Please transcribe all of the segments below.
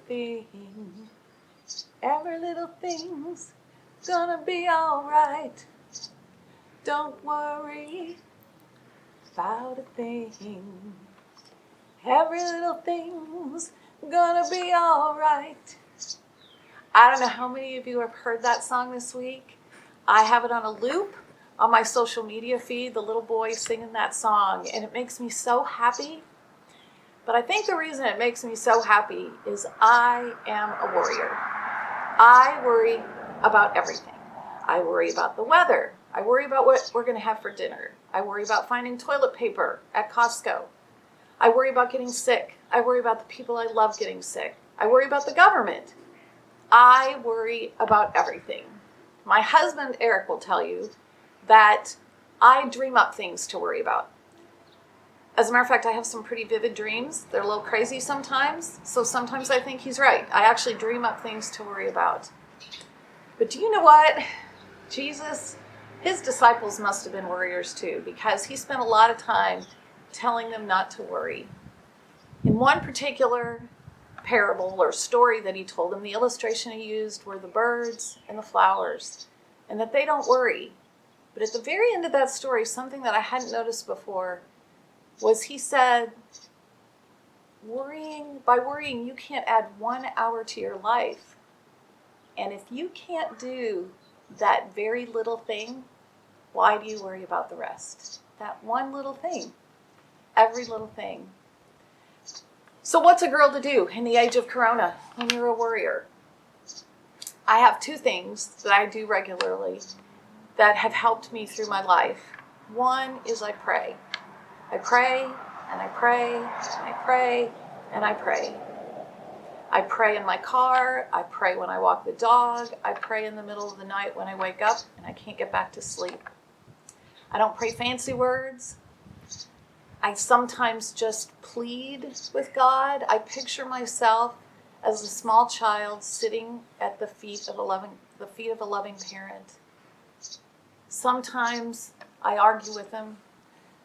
thing. Every little thing's gonna be alright. Don't worry about a thing. Every little thing's gonna be alright. I don't know how many of you have heard that song this week. I have it on a loop on my social media feed, the little boy singing that song, and it makes me so happy. But I think the reason it makes me so happy is I am a warrior. I worry about everything. I worry about the weather. I worry about what we're going to have for dinner. I worry about finding toilet paper at Costco. I worry about getting sick. I worry about the people I love getting sick. I worry about the government. I worry about everything. My husband, Eric, will tell you that I dream up things to worry about. As a matter of fact, I have some pretty vivid dreams. They're a little crazy sometimes, so sometimes I think he's right. I actually dream up things to worry about. But do you know what? Jesus, his disciples must have been worriers too, because he spent a lot of time telling them not to worry. In one particular parable or story that he told them, the illustration he used were the birds and the flowers, and that they don't worry. But at the very end of that story, something that I hadn't noticed before was he said, by worrying, you can't add 1 hour to your life. And if you can't do that very little thing, why do you worry about the rest? That one little thing, every little thing. So what's a girl to do in the age of Corona when you're a worrier? I have 2 things that I do regularly that have helped me through my life. One is I pray. I pray, and I pray, and I pray, and I pray. I pray in my car. I pray when I walk the dog. I pray in the middle of the night when I wake up and I can't get back to sleep. I don't pray fancy words. I sometimes just plead with God. I picture myself as a small child sitting at the feet of a loving parent. Sometimes I argue with him.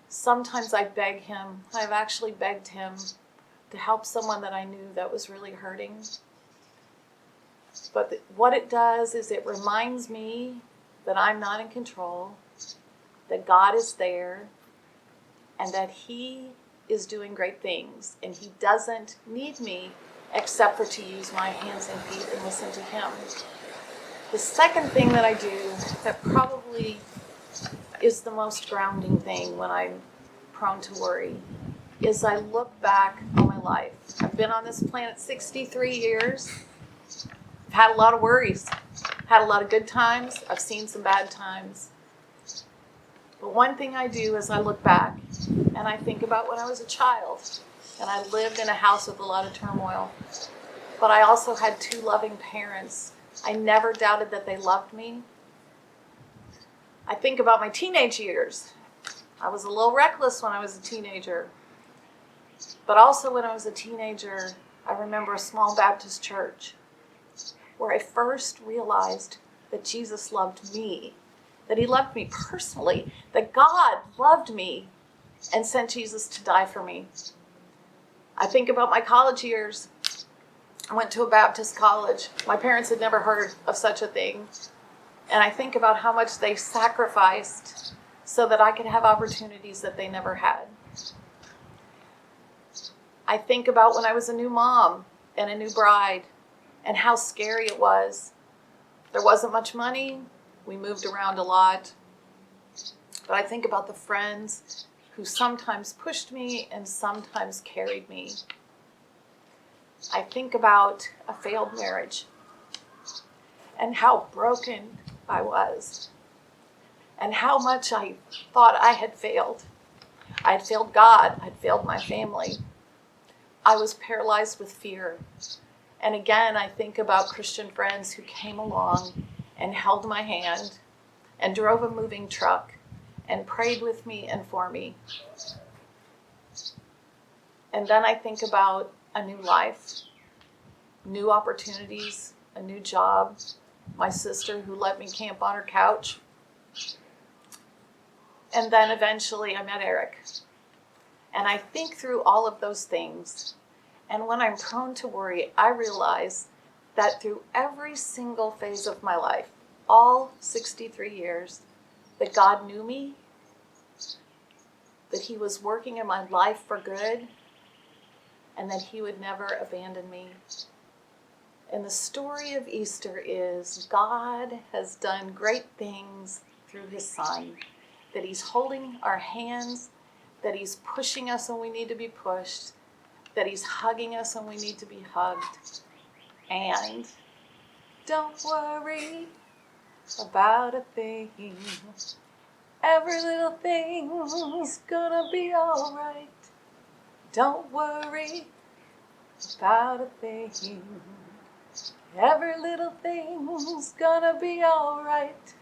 Sometimes I beg him. I've actually begged him to help someone that I knew that was really hurting. But what it does is it reminds me that I'm not in control, that God is there, and that he is doing great things. And he doesn't need me except for to use my hands and feet and listen to him. The second thing that I do that probably is the most grounding thing when I'm prone to worry is I look back on my life. I've been on this planet 63 years. I've had a lot of worries, had a lot of good times. I've seen some bad times. But one thing I do is I look back and I think about when I was a child and I lived in a house with a lot of turmoil. But I also had 2 loving parents. I never doubted that they loved me. I think about my teenage years. I was a little reckless when I was a teenager. But also when I was a teenager, I remember a small Baptist church where I first realized that Jesus loved me, that he loved me personally, that God loved me and sent Jesus to die for me. I think about my college years. I went to a Baptist college. My parents had never heard of such a thing. And I think about how much they sacrificed so that I could have opportunities that they never had. I think about when I was a new mom and a new bride and how scary it was. There wasn't much money. We moved around a lot. But I think about the friends who sometimes pushed me and sometimes carried me. I think about a failed marriage and how broken I was and how much I thought I had failed. I had failed God. I had failed my family. I was paralyzed with fear. And again, I think about Christian friends who came along and held my hand and drove a moving truck and prayed with me and for me. And then I think about a new life, new opportunities, a new job, my sister who let me camp on her couch. And then eventually I met Eric. And I think through all of those things, And when I'm prone to worry, I realize that through every single phase of my life, all 63 years, that God knew me, that He was working in my life for good, and that He would never abandon me. And the story of Easter is God has done great things through His Son, that He's holding our hands, that He's pushing us when we need to be pushed, that He's hugging us when we need to be hugged. And don't worry about a thing. Every little thing's gonna be all right. Don't worry about a thing. Every little thing's gonna be all right.